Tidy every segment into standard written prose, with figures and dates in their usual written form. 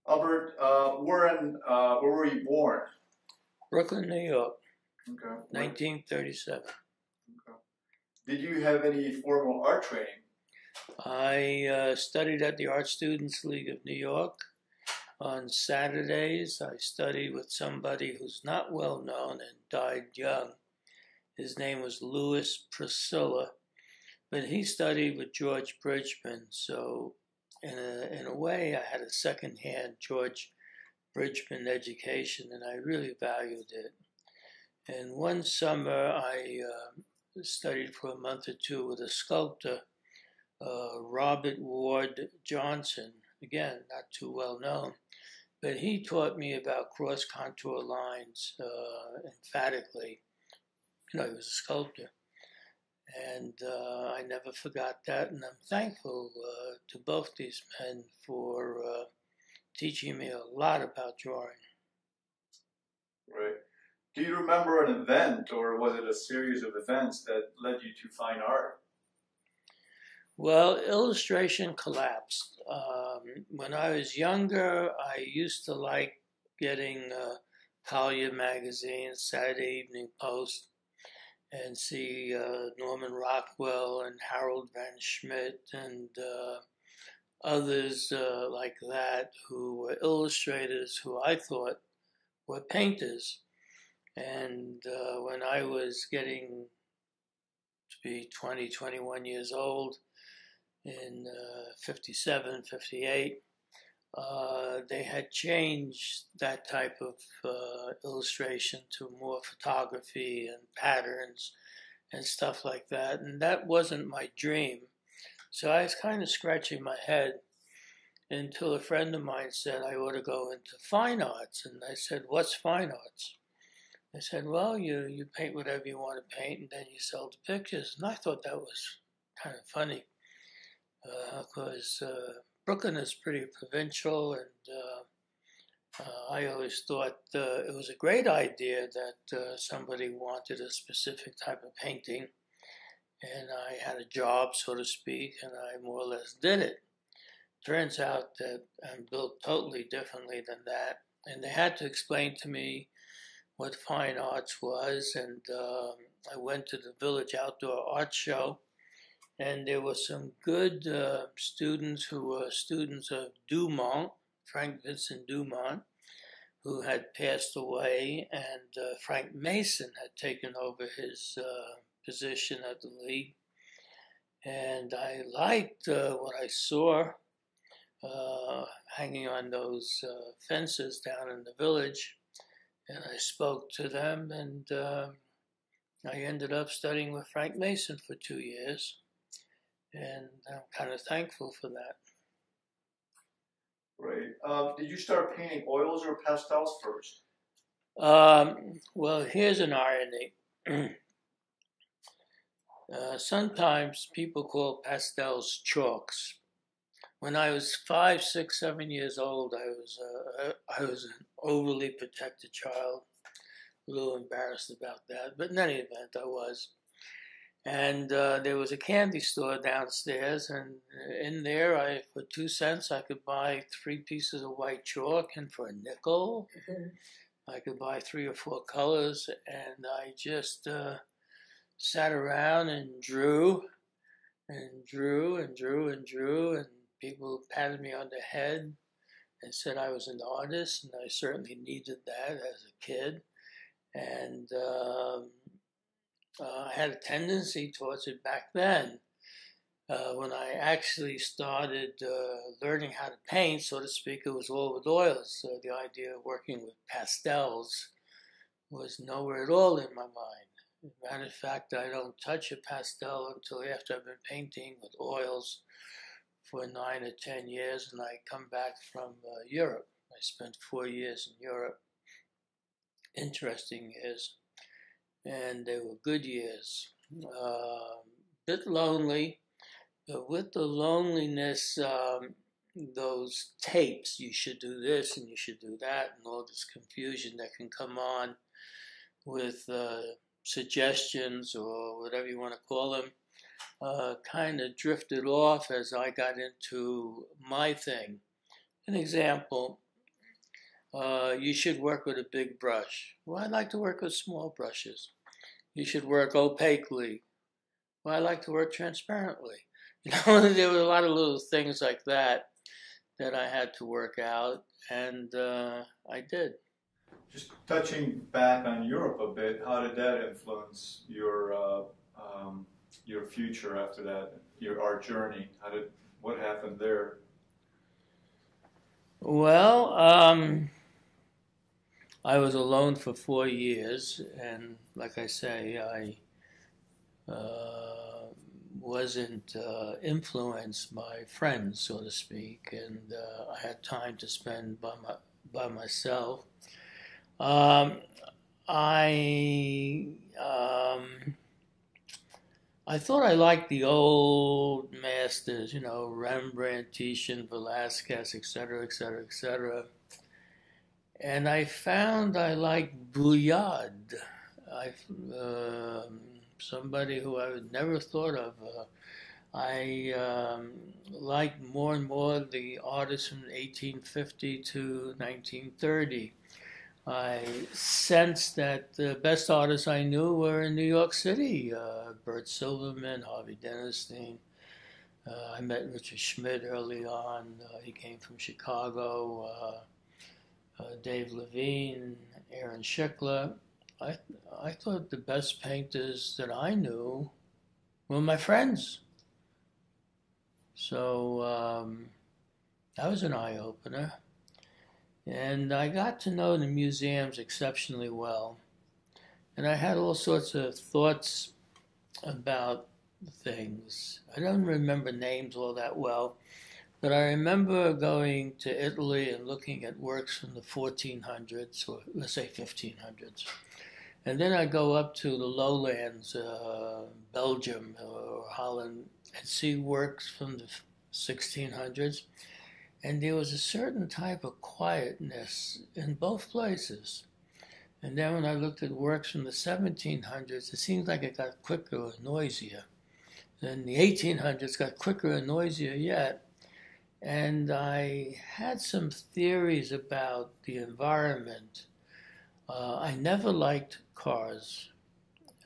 Albert, where were you born? Brooklyn, New York, Okay. 1937. Okay. Did you have any formal art training? I studied at the Art Students League of New York. On Saturdays, I studied with somebody who's not well known and died young. His name was Louis Priscilla, but he studied with George Bridgman. So, in a way, I had a secondhand George Bridgman education, and I really valued it. And one summer, I studied for a month or two with a sculptor, Robert Ward Johnson. Again, not too well known, but he taught me about cross contour lines emphatically. He was a sculptor, and I never forgot that. And I'm thankful to both these men for teaching me a lot about drawing. Right. Do you remember an event, or was it a series of events that led you to fine art? Well, illustration collapsed. When I was younger, I used to like getting Collier magazine, Saturday Evening Post, and see Norman Rockwell and Harold Van Schmidt and others like that who were illustrators who I thought were painters. And when I was getting to be 20, 21 years old, in 57, 58, they had changed that type of illustration to more photography and patterns and stuff like that. And that wasn't my dream. So I was kind of scratching my head until a friend of mine said I ought to go into fine arts. And I said, "What's fine arts?" They said, "Well, you paint whatever you want to paint and then you sell the pictures." And I thought that was kind of funny. Because Brooklyn is pretty provincial, and I always thought it was a great idea that somebody wanted a specific type of painting, and I had a job, so to speak, and I more or less did it. Turns out that I'm built totally differently than that, and they had to explain to me what fine arts was, and I went to the Village Outdoor Art Show. And there were some good students who were students of Dumont, Frank Vincent Dumont, who had passed away, and Frank Mason had taken over his position at the league. And I liked what I saw hanging on those fences down in the village, and I spoke to them, and I ended up studying with Frank Mason for 2 years. And I'm kind of thankful for that. Right. Did you start painting oils or pastels first? Well, here's an irony. Sometimes people call pastels chalks. When I was 5, 6, 7 years old, I was an overly protected child. A little embarrassed about that, but in any event, I was. And there was a candy store downstairs, and in there, for 2 cents, I could buy 3 pieces of white chalk, and for a nickel, I could buy 3 or 4 colors, and I just sat around and drew, and drew, and drew, and drew, and people patted me on the head and said I was an artist, and I certainly needed that as a kid, and I had a tendency towards it back then. When I actually started learning how to paint, so to speak, it was all with oils. So the idea of working with pastels was nowhere at all in my mind. As a matter of fact, I don't touch a pastel until after I've been painting with oils for 9 or 10 years, and I come back from Europe. I spent 4 years in Europe. Interesting years. And they were good years. Bit lonely, but with the loneliness, those tapes, you should do this and you should do that, and all this confusion that can come on with suggestions or whatever you want to call them, kind of drifted off as I got into my thing. An example, You should work with a big brush. Well, I like to work with small brushes. You should work opaquely. Well, I like to work transparently. There were a lot of little things like that that I had to work out, and I did. Just touching back on Europe a bit, how did that influence your future after that, your art journey? What happened there? Well, I was alone for 4 years, and like I say, I wasn't influenced by friends, so to speak, and I had time to spend by myself. Um, I um, I thought I liked the old masters, Rembrandt, Titian, Velasquez, etc., etc., etc. And I found I liked Bouillard. I Somebody who I would never thought of. I liked more and more the artists from 1850 to 1930. I sensed that the best artists I knew were in New York City. Bert Silverman, Harvey Dennerstein. I met Richard Schmidt early on. He came from Chicago. Dave Levine, Aaron Schickler. I, I thought the best painters that I knew were my friends. So that was an eye opener. And I got to know the museums exceptionally well. And I had all sorts of thoughts about things. I don't remember names all that well, but I remember going to Italy and looking at works from the 1400s, or let's say 1500s. And then I go up to the lowlands, Belgium or Holland, and see works from the 1600s. And there was a certain type of quietness in both places. And then when I looked at works from the 1700s, it seems like it got quicker or noisier. Then the 1800s got quicker and noisier yet. And I had some theories about the environment. I never liked cars.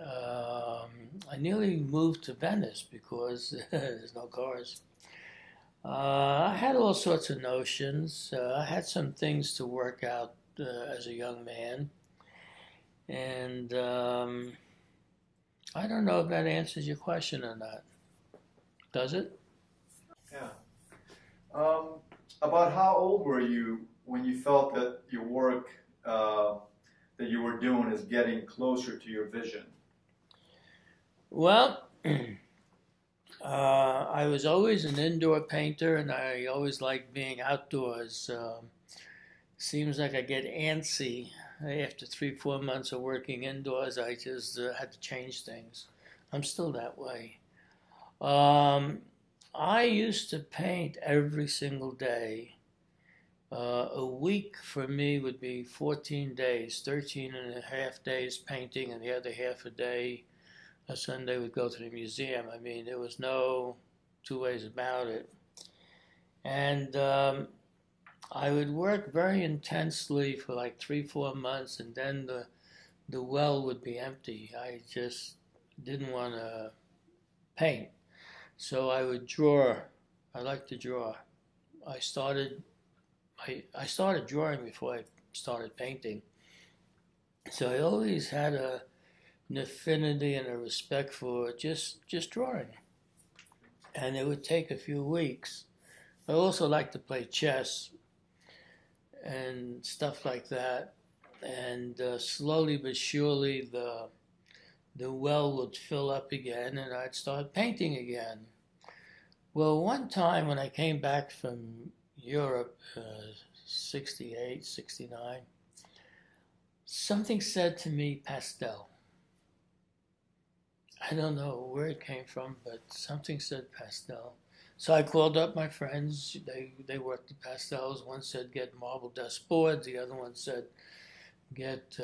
I nearly moved to Venice because there's no cars. I had all sorts of notions. I had some things to work out as a young man. And I don't know if that answers your question or not. Does it? Yeah. About how old were you when you felt that your work that you were doing is getting closer to your vision? Well, I was always an indoor painter, and I always liked being outdoors. Seems like I get antsy after 3, 4 months of working indoors. I just had to change things. I'm still that way. Um, I used to paint every single day. A week for me would be 14 days, 13 and a half days painting, and the other half a day, a Sunday, would go to the museum. I mean, there was no two ways about it. And I would work very intensely for like 3, 4 months, and then the well would be empty. I just didn't want to paint. So I would draw. I like to draw. I started I started drawing before I started painting. So I always had an affinity and a respect for just drawing. And it would take a few weeks. I also like to play chess and stuff like that. And slowly but surely the well would fill up again and I'd start painting again. Well, one time when I came back from Europe, 68, 69, something said to me, pastel. I don't know where it came from, but something said pastel. So I called up my friends. They worked the pastels. One said get marble dust boards. The other one said get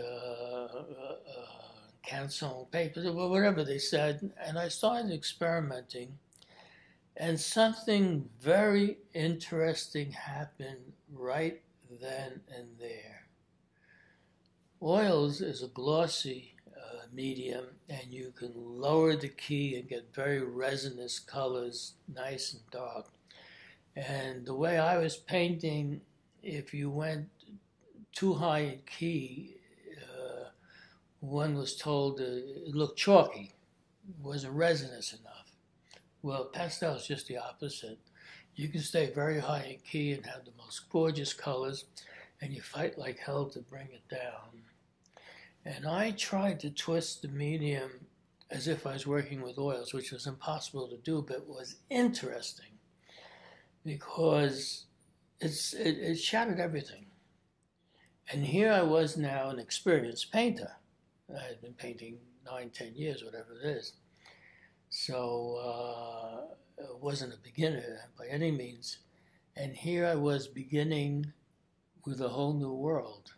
canson paper, whatever they said. And I started experimenting. And something very interesting happened right then and there. oils is a glossy medium, and you can lower the key and get very resinous colors, nice and dark. And the way I was painting, if you went too high in key, one was told it looked chalky, it wasn't resinous enough. Well, pastel is just the opposite. You can stay very high in key and have the most gorgeous colors, and you fight like hell to bring it down. And I tried to twist the medium as if I was working with oils, which was impossible to do, but was interesting because it shattered everything. And here I was now an experienced painter. I had been painting 9-10 years, whatever it is. So I wasn't a beginner by any means. And here I was beginning with a whole new world.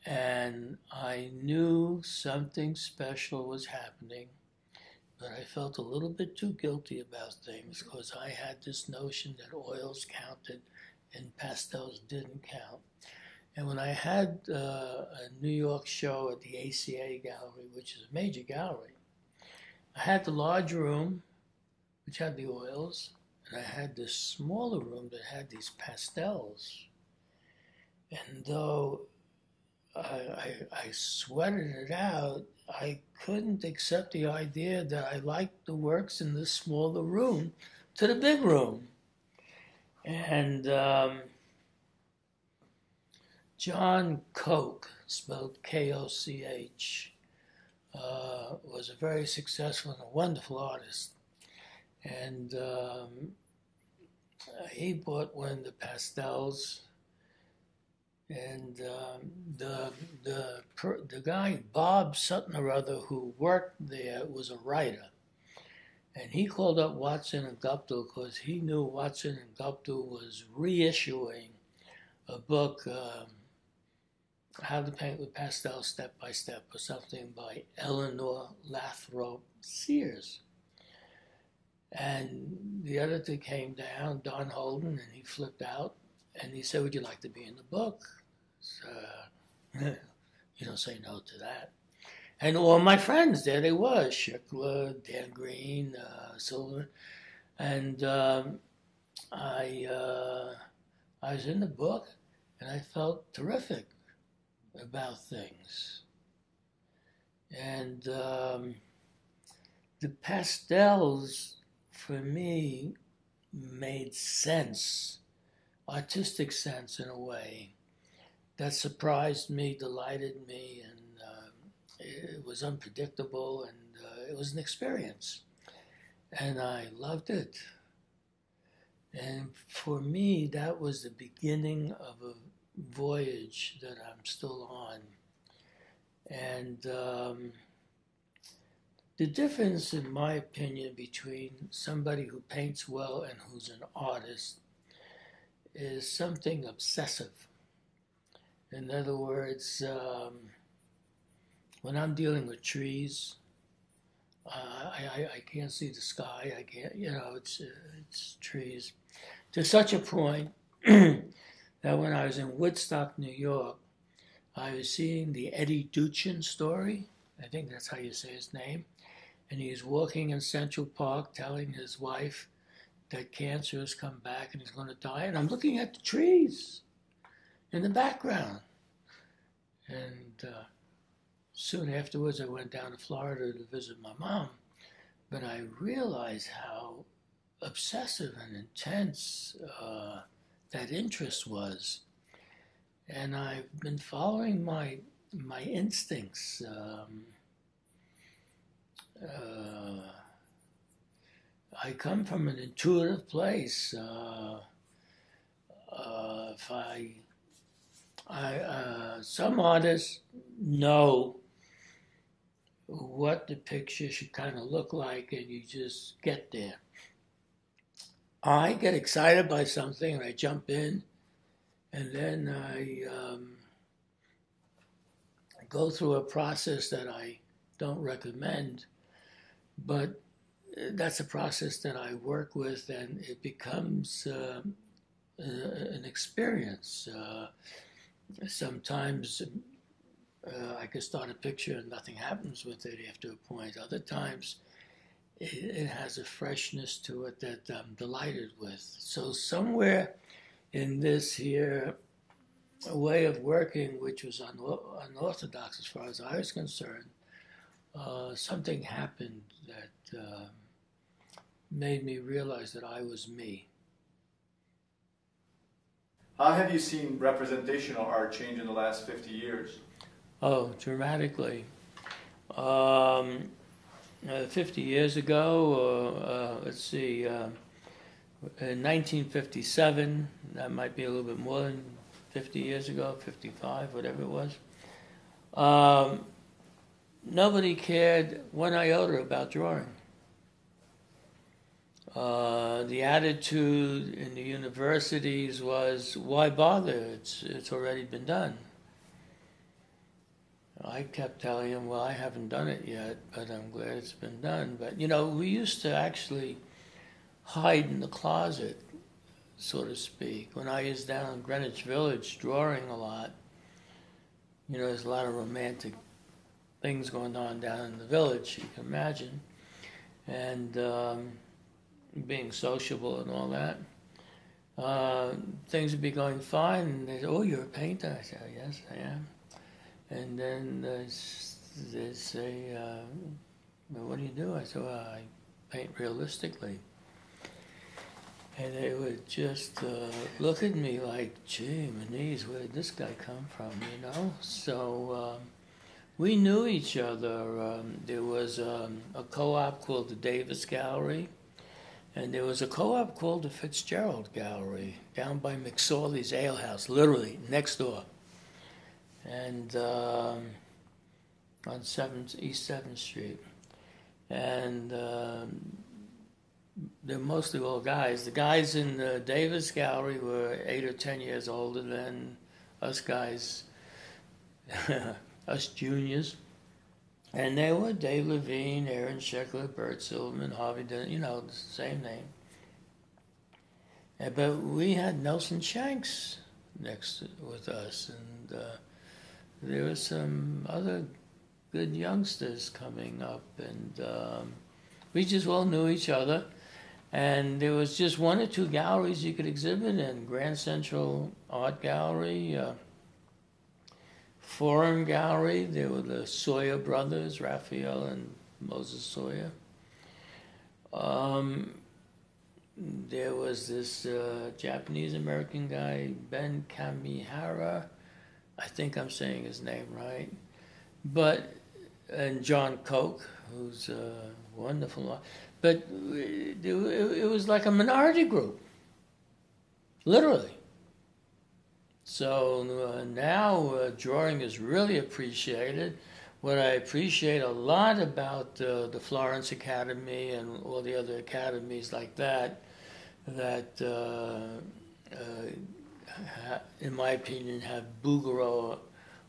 And I knew something special was happening, but I felt a little bit too guilty about things because I had this notion that oils counted and pastels didn't count. And when I had a New York show at the ACA Gallery, which is a major gallery, I had the large room, which had the oils, and I had this smaller room that had these pastels. And though I sweated it out, I couldn't accept the idea that I liked the works in this smaller room to the big room. And John Koch, spelled K-O-C-H, was a very successful and a wonderful artist. And he bought one of the pastels, and the guy, Bob something or other, who worked there was a writer. And he called up Watson and Guptill because he knew Watson and Guptill was reissuing a book, How to Paint with Pastel Step by Step, or something by Eleanor Lathrop Sears. And the editor came down, Don Holden, and he flipped out, and he said, "Would you like to be in the book?" So, you don't say no to that. And all my friends, there they were, Schickler, Dan Green, Silver. And I was in the book, and I felt terrific about things. And the pastels, for me, made sense, artistic sense in a way, that surprised me, delighted me, and it was unpredictable, and it was an experience. And I loved it. And for me, that was the beginning of a voyage that I'm still on. And the difference, in my opinion, between somebody who paints well and who's an artist is something obsessive. In other words, when I'm dealing with trees, I can't see the sky. I can't, it's trees. To such a point that when I was in Woodstock, New York, I was seeing the Eddie Duchin story. I think that's how you say his name. And he's walking in Central Park telling his wife that cancer has come back and he's going to die. And I'm looking at the trees in the background. And soon afterwards, I went down to Florida to visit my mom. But I realized how obsessive and intense that interest was. And I've been following my instincts. I come from an intuitive place. Some artists know what the picture should kind of look like, and you just get there. I get excited by something, and I jump in, and then I go through a process that I don't recommend, but that's a process that I work with, and it becomes an experience. Sometimes I can start a picture and nothing happens with it after a point. Other times it has a freshness to it that I'm delighted with. So somewhere in this here way of working, which was unorthodox as far as I was concerned, something happened that made me realize that I was me. How have you seen representational art change in the last 50 years? Oh, dramatically. 50 years ago, let's see, in 1957, that might be a little bit more than 50 years ago, 55, whatever it was. Nobody cared one iota about drawing. The attitude in the universities was, why bother? It's already been done. I kept telling him, well, I haven't done it yet, but I'm glad it's been done. But, we used to actually hide in the closet, so to speak. When I was down in Greenwich Village drawing a lot, there's a lot of romantic things going on down in the village, you can imagine. And being sociable and all that. Things would be going fine, and they say, oh, you're a painter? I say, yes, I am. And then they say, well, what do you do? I said, well, I paint realistically. And they would just look at me like, gee, Manise, where did this guy come from, So we knew each other. There was a co-op called the Davis Gallery, and there was a co-op called the Fitzgerald Gallery down by McSorley's Ale House, literally next door. And on East 7th Street. And they're mostly all guys. The guys in the Davis Gallery were 8 or 10 years older than us guys, us juniors. And they were Dave Levine, Aaron Sheckler, Bert Silverman, Harvey Dent, the same name. But we had Nelson Shanks with us, and there were some other good youngsters coming up, and we just all knew each other. And there was just one or two galleries you could exhibit in: Grand Central Art Gallery, Forum Gallery. There were the Sawyer brothers, Raphael and Moses Sawyer. There was this Japanese-American guy, Ben Kamihara. I think I'm saying his name right. And John Koch, who's wonderful. But it was like a minority group, literally. So now drawing is really appreciated. What I appreciate a lot about the Florence Academy and all the other academies like that, in my opinion, have Bouguereau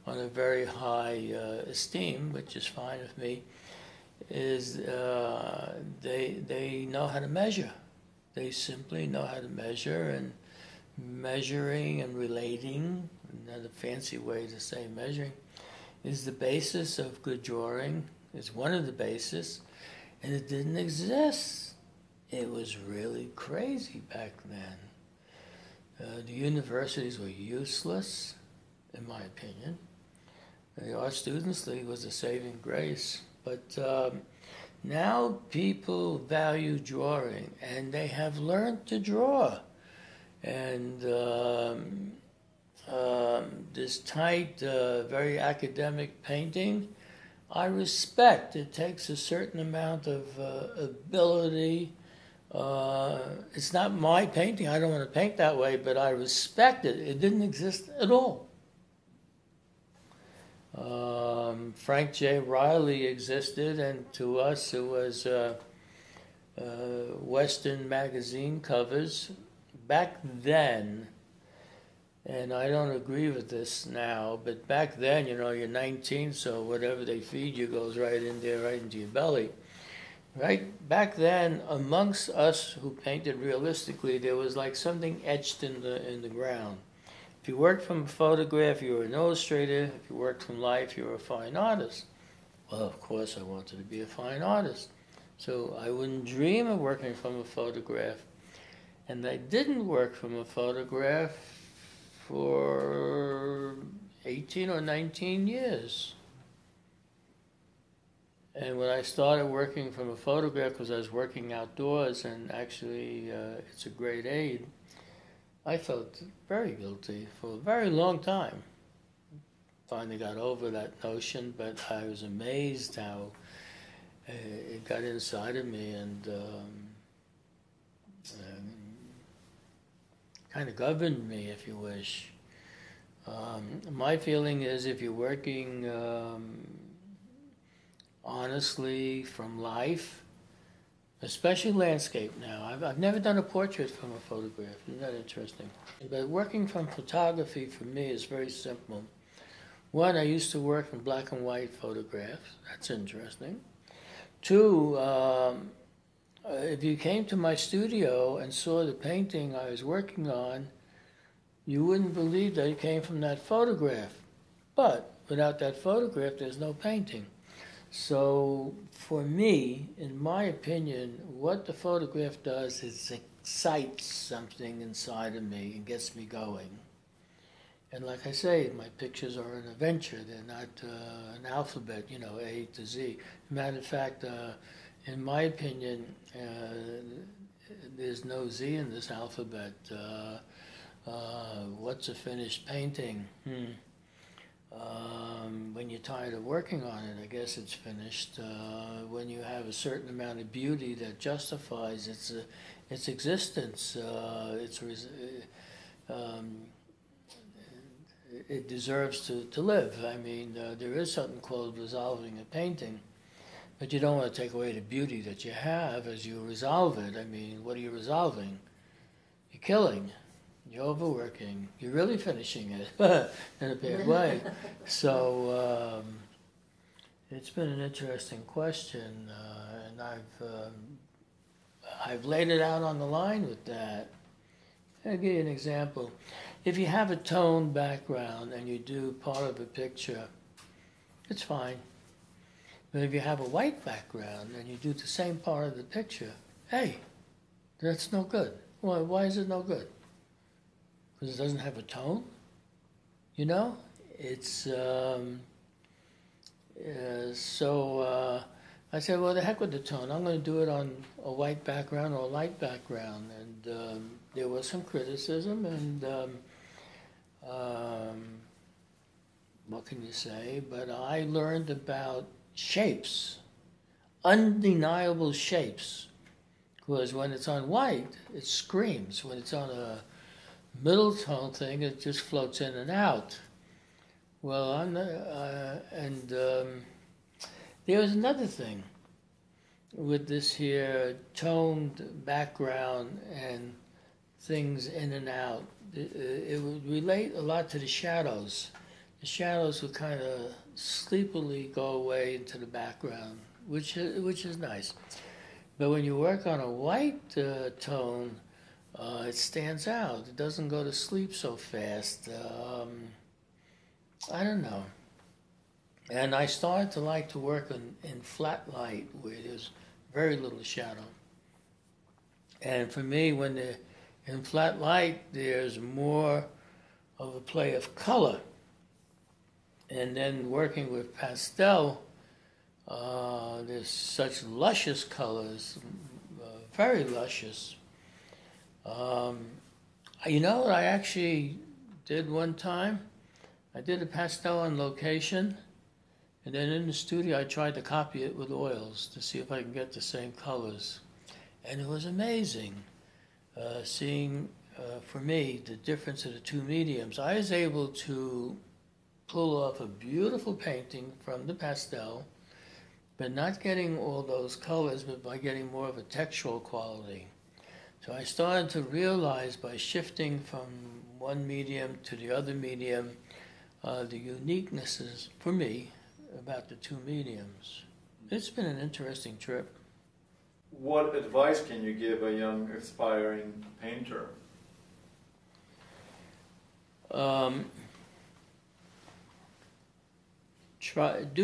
on a very high esteem, which is fine with me, is they know how to measure. They simply know how to measure, and measuring and relating, another fancy way to say measuring, is the basis of good drawing. It's one of the bases, and it didn't exist. It was really crazy back then. The universities were useless, in my opinion. The Art Students League was a saving grace. But now people value drawing, and they have learned to draw. And this tight, very academic painting, I respect. It takes a certain amount of ability. It's not my painting. I don't want to paint that way, but I respect it. It didn't exist at all. Frank J. Riley existed, and to us it was Western magazine covers. Back then, and I don't agree with this now, but back then, you're 19, so whatever they feed you goes right in there, right into your belly. Right? Back then, amongst us who painted realistically, there was like something etched in the ground. If you worked from a photograph, you were an illustrator. If you worked from life, you were a fine artist. Well, of course, I wanted to be a fine artist. So I wouldn't dream of working from a photograph. And I didn't work from a photograph for 18 or 19 years. And when I started working from a photograph, because I was working outdoors, and actually it's a great aid, I felt very guilty for a very long time. Finally got over that notion, but I was amazed how it got inside of me and kind of governed me, if you wish. My feeling is if you're working honestly from life, especially landscape now. I've never done a portrait from a photograph. Isn't that interesting? But working from photography for me is very simple. One, I used to work from black and white photographs. That's interesting. Two, if you came to my studio and saw the painting I was working on, you wouldn't believe that it came from that photograph. But without that photograph, there's no painting. So for me, in my opinion, what the photograph does is excites something inside of me and gets me going. And like I say, my pictures are an adventure. They're not an alphabet, you know, A to Z. Matter of fact, in my opinion, there's no Z in this alphabet. What's a finished painting? When you're tired of working on it, I guess it's finished. When you have a certain amount of beauty that justifies its existence, it deserves to live. I mean, there is something called resolving a painting, but you don't want to take away the beauty that you have as you resolve it. I mean, what are you resolving? You're killing. You're overworking. You're really finishing it in a bad way. So it's been an interesting question, and I've laid it out on the line with that. I'll give you an example. If you have a toned background and you do part of a picture, it's fine. But if you have a white background and you do the same part of the picture, hey, that's no good. Why is it no good? Because it doesn't have a tone? You know? It's, I said, well, the heck with the tone. I'm going to do it on a white background or a light background. And there was some criticism, and what can you say? But I learned about shapes, undeniable shapes. Because when it's on white, it screams. When it's on a middle tone thing, it just floats in and out. Well, there was another thing with this here toned background and things in and out. It would relate a lot to the shadows. The shadows would kind of sleepily go away into the background, which is nice. But when you work on a white tone, it stands out. It doesn't go to sleep so fast. I don't know. And I started to like to work in flat light where there's very little shadow. And for me, in flat light, there's more of a play of color. And then working with pastel, there's such luscious colors, very luscious. You know what I actually did one time? I did a pastel on location, and then in the studio I tried to copy it with oils to see if I can get the same colors. And it was amazing seeing, for me, the difference of the two mediums. I was able to pull off a beautiful painting from the pastel, but not getting all those colors, but by getting more of a textural quality. So I started to realize by shifting from one medium to the other medium, the uniquenesses, for me, about the two mediums. It's been an interesting trip. What advice can you give a young, aspiring painter? Do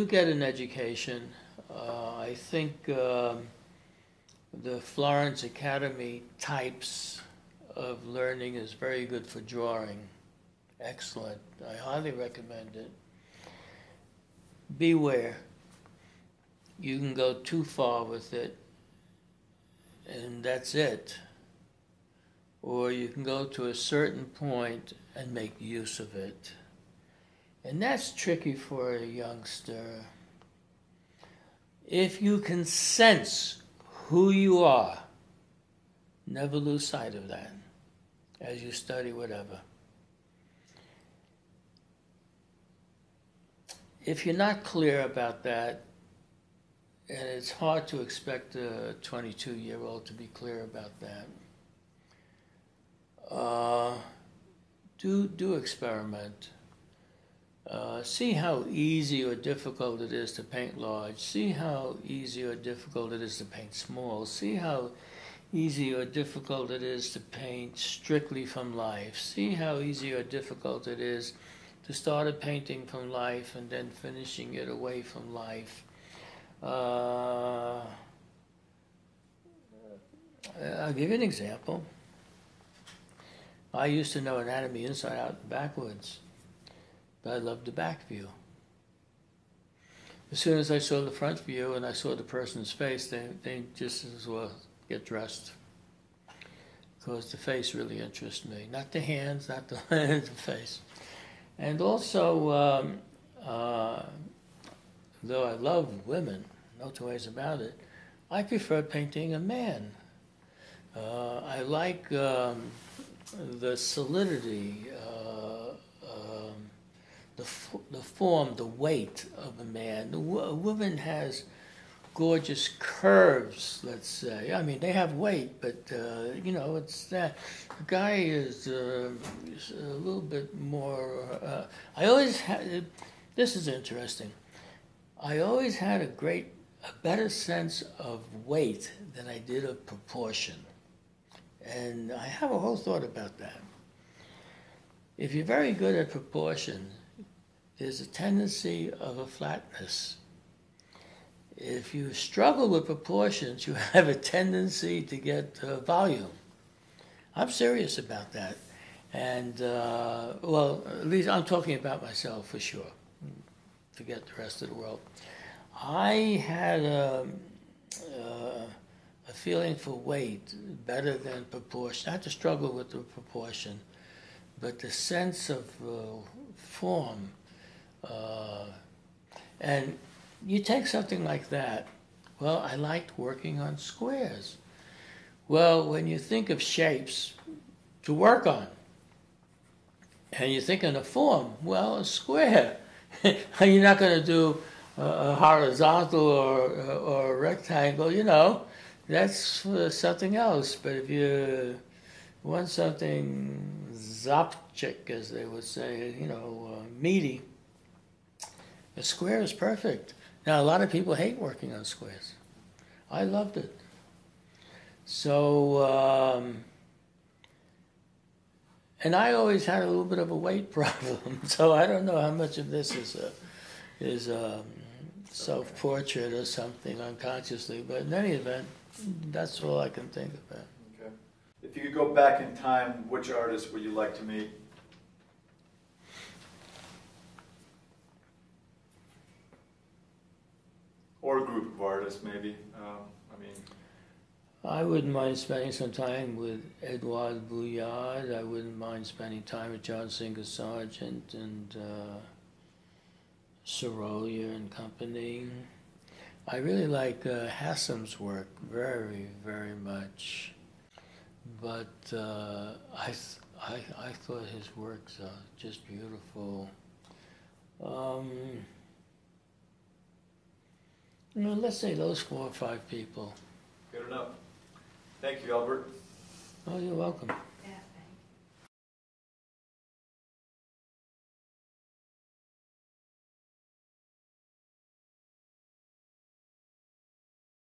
get an education. I think the Florence Academy types of learning is very good for drawing. Excellent. I highly recommend it. Beware. You can go too far with it, and that's it. Or you can go to a certain point and make use of it. And that's tricky for a youngster. If you can sense who you are, never lose sight of that as you study whatever. If you're not clear about that, and it's hard to expect a 22-year-old to be clear about that, do experiment. See how easy or difficult it is to paint large. See how easy or difficult it is to paint small. See how easy or difficult it is to paint strictly from life. See how easy or difficult it is to start a painting from life and then finishing it away from life. I'll give you an example. I used to know anatomy inside out and backwards, but I loved the back view. As soon as I saw the front view and I saw the person's face, they just as well get dressed, because the face really interests me. Not the hands, not the face. And also, though I love women, no two ways about it, I prefer painting a man. I like the solidity, the form, the weight of a man. A woman has gorgeous curves, let's say. I mean, they have weight, but, you know, it's that. A guy is a little bit more... I always had... This is interesting. I always had a better sense of weight than I did of proportion. And I have a whole thought about that. If you're very good at proportion, there's a tendency of a flatness. If you struggle with proportions, you have a tendency to get volume. I'm serious about that. And, well, at least I'm talking about myself for sure. Forget the rest of the world. I had a feeling for weight better than proportion. I had to struggle with the proportion, but the sense of form. And you take something like that. Well, I liked working on squares. Well, when you think of shapes to work on, and you think in a form, well, a square. You're not going to do a horizontal or a rectangle, you know. That's something else. But if you want something zapchik, as they would say, you know, meaty, a square is perfect. Now, a lot of people hate working on squares. I loved it. So, and I always had a little bit of a weight problem. So I don't know how much of this is self-portrait or something unconsciously. But in any event, that's all I can think about. Okay. If you could go back in time, which artist would you like to meet? Or a group of artists, maybe. I wouldn't mind spending some time with Edouard Bouillard. I wouldn't mind spending time with John Singer Sargent and Sorolla and company. I really like Hassam's work very, very much. But I thought his works are just beautiful. You know, let's say those 4 or 5 people. Good enough. Thank you, Albert. Oh, you're welcome.